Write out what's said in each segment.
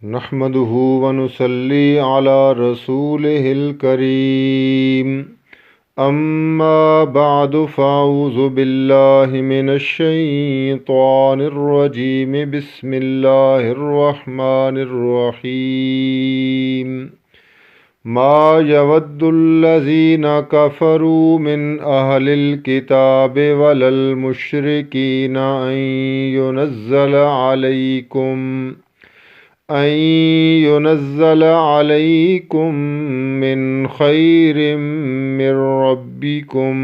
نحمده ونصلي على رسوله الكريم أما بعد فأعوذ بالله من الشيطان الرجيم بسم الله الرحمن الرحيم ما يود الذين كفروا من أهل الكتاب ولا المشركين أن ينزل عليكم من خير من ربكم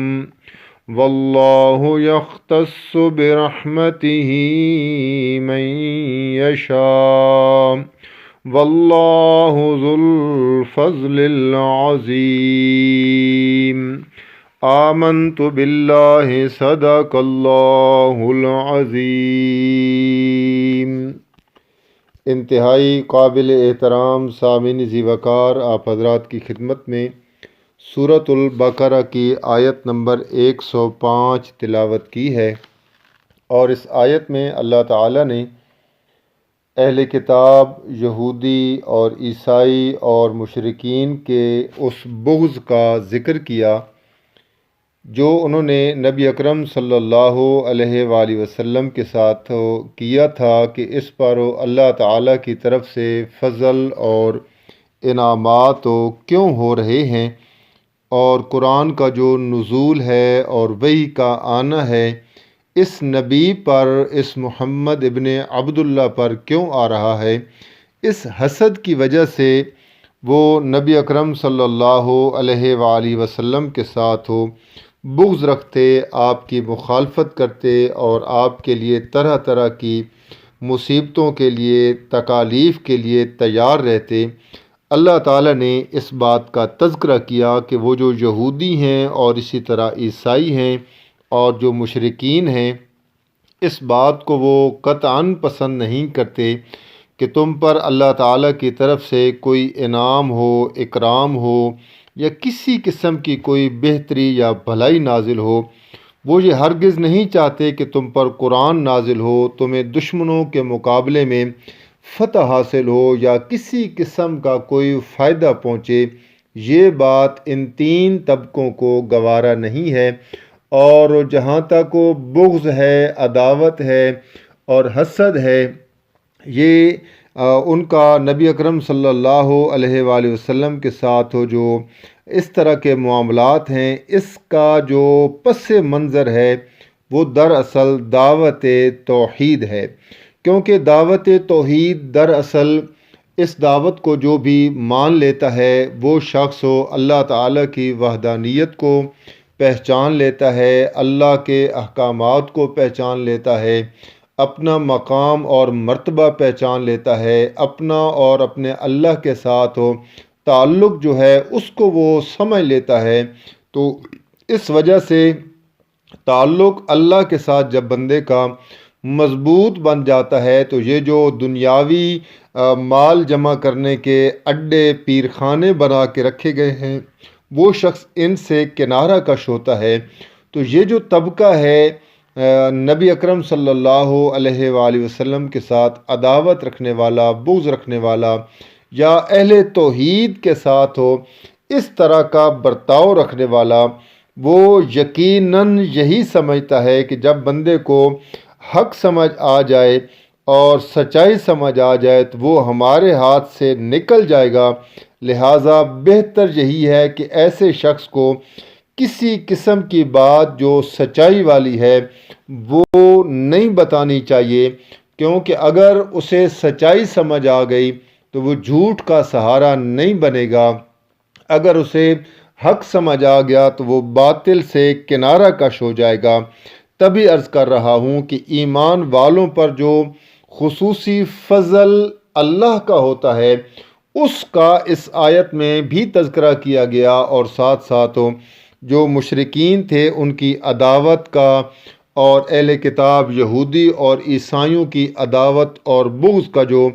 والله يختص برحمته من يشاء والله ذو الفضل العظيم آمنت بالله صدق الله العظيم۔ انتہائی قابل احترام سامعین ذی وقار، آپ حضرات کی خدمت میں سورۃ البقرہ کی آیت نمبر 105 تلاوت کی ہے، اور اس آیت میں اللہ تعالیٰ نے اہل کتاب یہودی اور عیسائی اور مشرکین کے اس بغض کا ذکر کیا جو انہوں نے نبی اکرم صلی اللہ علیہ وآلہ وسلم کے ساتھ کیا تھا کہ اس پر اللہ تعالیٰ کی طرف سے فضل اور انعامات کیوں ہو رہے ہیں، اور قرآن کا جو نزول ہے اور وحی کا آنا ہے اس نبی پر، اس محمد ابن عبداللہ پر کیوں آ رہا ہے۔ اس حسد کی وجہ سے وہ نبی اکرم صلی اللہ علیہ وآلہ وسلم کے ساتھ بغض رکھتے، آپ کی مخالفت کرتے اور آپ کے لیے طرح طرح کی مصیبتوں کے لیے، تکالیف کے لیے تیار رہتے۔ اللہ تعالیٰ نے اس بات کا تذکرہ کیا کہ وہ جو یہودی ہیں اور اسی طرح عیسائی ہیں اور جو مشرکین ہیں، اس بات کو وہ قطعاً پسند نہیں کرتے کہ تم پر اللہ تعالیٰ کی طرف سے کوئی انعام ہو، اکرام ہو یا کسی قسم کی کوئی بہتری یا بھلائی نازل ہو۔ وہ یہ ہرگز نہیں چاہتے کہ تم پر قرآن نازل ہو، تمہیں دشمنوں کے مقابلے میں فتح حاصل ہو یا کسی قسم کا کوئی فائدہ پہنچے۔ یہ بات ان تین طبقوں کو گوارا نہیں ہے، اور جہاں تک وہ بغض ہے، عداوت ہے اور حسد ہے، یہ ان کا نبی اکرم صلی اللہ علیہ وآلہ وسلم کے ساتھ جو اس طرح کے معاملات ہیں، اس کا جو پس منظر ہے وہ دراصل دعوت توحید ہے، کیونکہ دعوت توحید دراصل اس دعوت کو جو بھی مان لیتا ہے وہ شخص اللہ تعالیٰ کی وحدانیت کو پہچان لیتا ہے، اللہ کے احکامات کو پہچان لیتا ہے، اپنا مقام اور مرتبہ پہچان لیتا ہے، اپنا اور اپنے اللہ کے ساتھ تعلق جو ہے اس کو وہ سمجھ لیتا ہے۔ تو اس وجہ سے تعلق اللہ کے ساتھ جب بندے کا مضبوط بن جاتا ہے تو یہ جو دنیاوی مال جمع کرنے کے اڈے، پیرخانے بنا کے رکھے گئے ہیں، وہ شخص ان سے کنارہ کش ہوتا ہے۔ تو یہ جو طبقہ ہے نبی اکرم صلی اللہ علیہ وآلہ وسلم کے ساتھ عداوت رکھنے والا، بغض رکھنے والا، یا اہل توحید کے ساتھ اس طرح کا برتاؤ رکھنے والا، وہ یقیناً یہی سمجھتا ہے کہ جب بندے کو حق سمجھ آ جائے اور سچائی سمجھ آ جائے تو وہ ہمارے ہاتھ سے نکل جائے گا، لہٰذا بہتر یہی ہے کہ ایسے شخص کو کسی قسم کی بات جو سچائی والی ہے وہ نہیں بتانی چاہیے، کیونکہ اگر اسے سچائی سمجھ آ گئی تو وہ جھوٹ کا سہارا نہیں بنے گا، اگر اسے حق سمجھ آ گیا تو وہ باطل سے کنارہ کش ہو جائے گا۔ تبھی عرض کر رہا ہوں کہ ایمان والوں پر جو خصوصی فضل اللہ کا ہوتا ہے اس کا اس آیت میں بھی تذکرہ کیا گیا، اور ساتھ ساتھ جو مشرکین تھے ان کی عداوت کا، اور اہل کتاب یہودی اور عیسائیوں کی عداوت اور بغض کا جو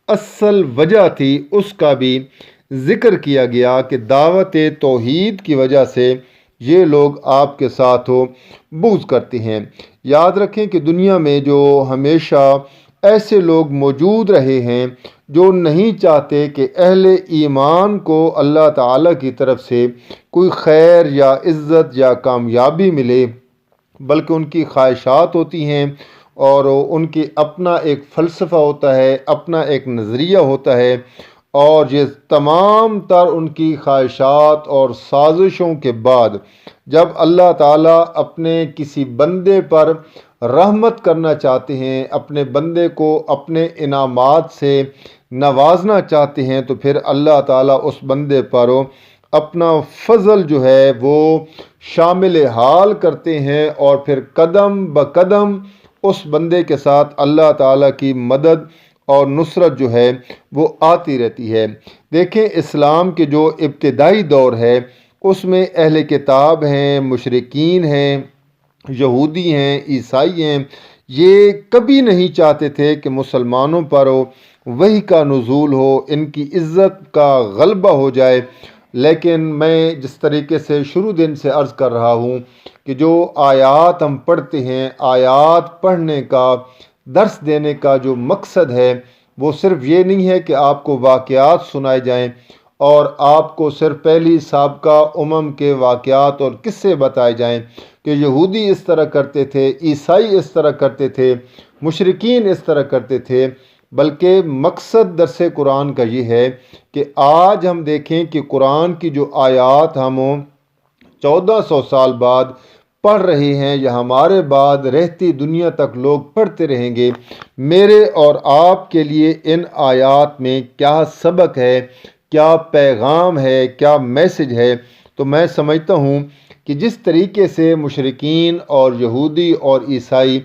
اصل وجہ تھی اس کا بھی ذکر کیا گیا کہ دعوت توحید کی وجہ سے یہ لوگ آپ کے ساتھ بغض کرتے ہیں۔ یاد رکھیں کہ دنیا میں جو ہمیشہ ایسے لوگ موجود رہے ہیں جو نہیں چاہتے کہ اہل ایمان کو اللہ تعالیٰ کی طرف سے کوئی خیر یا عزت یا کامیابی ملے، بلکہ ان کی خواہشات ہوتی ہیں اور ان کی اپنا ایک فلسفہ ہوتا ہے، اپنا ایک نظریہ ہوتا ہے، اور یہ تمام تر ان کی خواہشات اور سازشوں کے بعد جب اللہ تعالیٰ اپنے کسی بندے پر رحمت کرنا چاہتے ہیں، اپنے بندے کو اپنے انعامات سے نوازنا چاہتے ہیں، تو پھر اللہ تعالیٰ اس بندے پر اپنا فضل جو ہے وہ شامل حال کرتے ہیں، اور پھر قدم بقدم اس بندے کے ساتھ اللہ تعالیٰ کی مدد اور نصرت جو ہے وہ آتی رہتی ہے۔ دیکھیں، اسلام کے جو ابتدائی دور ہے اس میں اہل کتاب ہیں، مشرکین ہیں، یہودی ہیں، عیسائی ہیں، یہ کبھی نہیں چاہتے تھے کہ مسلمانوں پر وحی کا نزول ہو، ان کی عزت کا غلبہ ہو جائے۔ لیکن میں جس طریقے سے شروع دن سے عرض کر رہا ہوں کہ جو آیات ہم پڑھتے ہیں، آیات پڑھنے کا، درس دینے کا جو مقصد ہے وہ صرف یہ نہیں ہے کہ آپ کو واقعات سنائے جائیں اور آپ کو صرف پہلی سابقہ کے واقعات اور قصے بتائے جائیں کہ یہودی اس طرح کرتے تھے، عیسائی اس طرح کرتے تھے، مشرکین اس طرح کرتے تھے، بلکہ مقصد درس قرآن کا یہ ہے کہ آج ہم دیکھیں کہ قرآن کی جو آیات ہم 1400 سال بعد پڑھ رہے ہیں یا ہمارے بعد رہتی دنیا تک لوگ پڑھتے رہیں گے، میرے اور آپ کے لیے ان آیات میں کیا سبق ہے، کیا پیغام ہے، کیا میسج ہے۔ تو میں سمجھتا ہوں کہ جس طریقے سے مشرکین اور یہودی اور عیسائی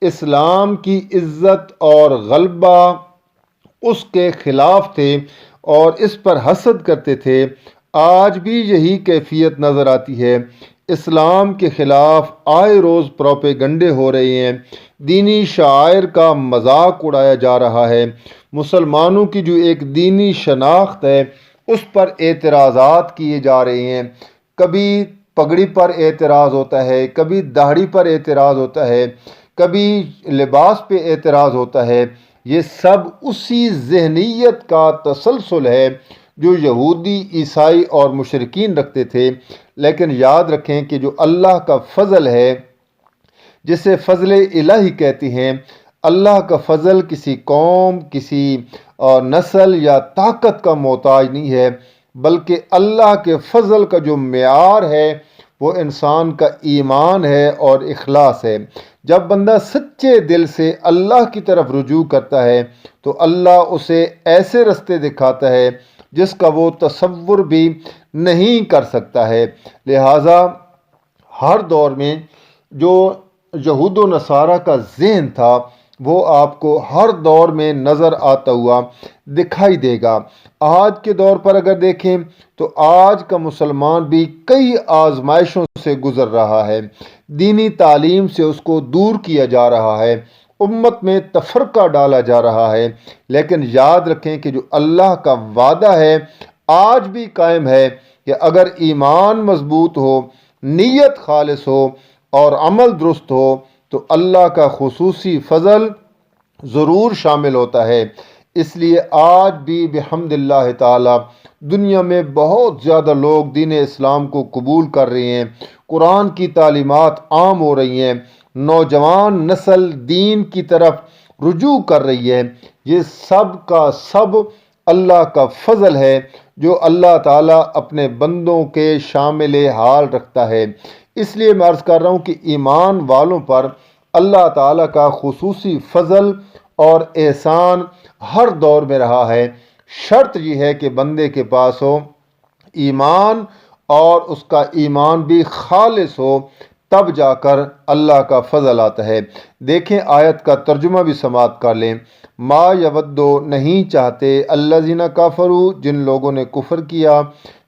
اسلام کی عزت اور غلبہ اس کے خلاف تھے اور اس پر حسد کرتے تھے، آج بھی یہی کیفیت نظر آتی ہے۔ اسلام کے خلاف آئے روز پروپیگنڈے ہو رہے ہیں، دینی شعائر کا مذاق اڑایا جا رہا ہے، مسلمانوں کی جو ایک دینی شناخت ہے اس پر اعتراضات کیے جا رہے ہیں۔ کبھی پگڑی پر اعتراض ہوتا ہے، کبھی داڑھی پر اعتراض ہوتا ہے، کبھی لباس پہ اعتراض ہوتا ہے۔ یہ سب اسی ذہنیت کا تسلسل ہے جو یہودی، عیسائی اور مشرکین رکھتے تھے۔ لیکن یاد رکھیں کہ جو اللہ کا فضل ہے، جسے فضل الہی کہتے ہیں، اللہ کا فضل کسی قوم، کسی نسل یا طاقت کا محتاج نہیں ہے، بلکہ اللہ کے فضل کا جو معیار ہے وہ انسان کا ایمان ہے اور اخلاص ہے۔ جب بندہ سچے دل سے اللہ کی طرف رجوع کرتا ہے تو اللہ اسے ایسے رستے دکھاتا ہے جس کا وہ تصور بھی نہیں کر سکتا ہے۔ لہٰذا ہر دور میں جو یہود و نصارہ کا ذہن تھا وہ آپ کو ہر دور میں نظر آتا ہوا دکھائی دے گا۔ آج کے دور پر اگر دیکھیں تو آج کا مسلمان بھی کئی آزمائشوں سے گزر رہا ہے، دینی تعلیم سے اس کو دور کیا جا رہا ہے، امت میں تفرقہ ڈالا جا رہا ہے، لیکن یاد رکھیں کہ جو اللہ کا وعدہ ہے آج بھی قائم ہے کہ اگر ایمان مضبوط ہو، نیت خالص ہو اور عمل درست ہو تو اللہ کا خصوصی فضل ضرور شامل ہوتا ہے۔ اس لیے آج بھی بحمد اللہ تعالی دنیا میں بہت زیادہ لوگ دین اسلام کو قبول کر رہے ہیں، قرآن کی تعلیمات عام ہو رہی ہیں، نوجوان نسل دین کی طرف رجوع کر رہی ہے۔ یہ سب کا سب اللہ کا فضل ہے جو اللہ تعالیٰ اپنے بندوں کے شامل حال رکھتا ہے۔ اس لیے میں عرض کر رہا ہوں کہ ایمان والوں پر اللہ تعالیٰ کا خصوصی فضل اور احسان ہر دور میں رہا ہے۔ شرط یہ ہے کہ بندے کے پاس ہو ایمان اور اس کا ایمان بھی خالص ہو، تب جا کر اللہ کا فضل آتا ہے۔ دیکھیں آیت کا ترجمہ بھی سماعت کر لیں۔ ما یودو نہیں چاہتے الذین کفروا جن لوگوں نے کفر کیا،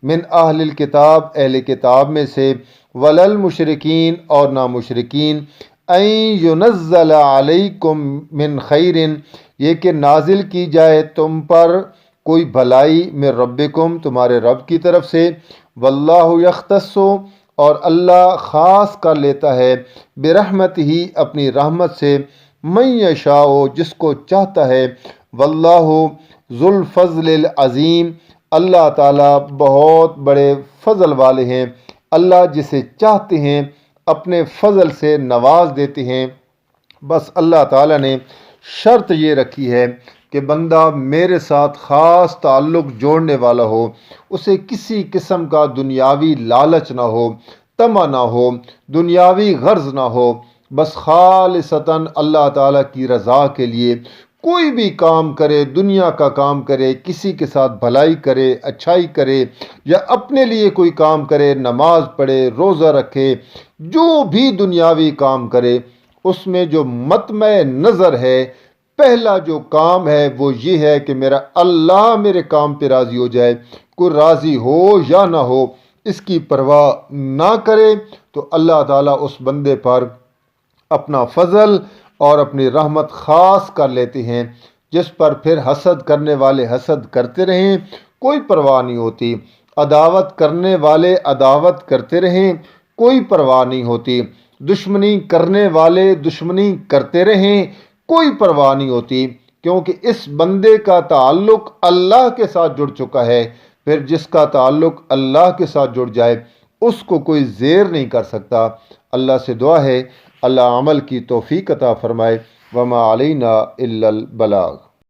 من اہل الکتاب اہل کتاب میں سے، ولل مشرکین اور نہ مشرکین، ان ینزل علیکم من خیر یہ کہ نازل کی جائے تم پر کوئی بھلائی من ربکم تمہارے رب کی طرف سے، واللہ یختص اور اللہ خاص کر لیتا ہے برحمت ہی اپنی رحمت سے من یشاء جس کو چاہتا ہے، واللہ ذو الفضل العظیم اللہ تعالیٰ بہت بڑے فضل والے ہیں، اللہ جسے چاہتے ہیں اپنے فضل سے نواز دیتے ہیں۔ بس اللہ تعالیٰ نے شرط یہ رکھی ہے کہ بندہ میرے ساتھ خاص تعلق جوڑنے والا ہو، اسے کسی قسم کا دنیاوی لالچ نہ ہو، طمع نہ ہو، دنیاوی غرض نہ ہو، بس خالصتاً اللہ تعالیٰ کی رضا کے لیے کوئی بھی کام کرے، دنیا کا کام کرے، کسی کے ساتھ بھلائی کرے، اچھائی کرے، یا اپنے لیے کوئی کام کرے، نماز پڑھے، روزہ رکھے، جو بھی دنیاوی کام کرے، اس میں جو مطمع نظر ہے، پہلا جو کام ہے وہ یہ ہے کہ میرا اللہ میرے کام پہ راضی ہو جائے، کوئی راضی ہو یا نہ ہو اس کی پرواہ نہ کرے، تو اللہ تعالیٰ اس بندے پر اپنا فضل اور اپنی رحمت خاص کر لیتے ہیں، جس پر پھر حسد کرنے والے حسد کرتے رہیں، کوئی پرواہ نہیں ہوتی، عداوت کرنے والے عداوت کرتے رہیں، کوئی پرواہ نہیں ہوتی، دشمنی کرنے والے دشمنی کرتے رہیں، کوئی پرواہ نہیں ہوتی، کیونکہ اس بندے کا تعلق اللہ کے ساتھ جڑ چکا ہے۔ پھر جس کا تعلق اللہ کے ساتھ جڑ جائے اس کو کوئی زیر نہیں کر سکتا۔ اللہ سے دعا ہے اللہ عمل کی توفیق عطا فرمائے۔ وما علینا الا البلاغ۔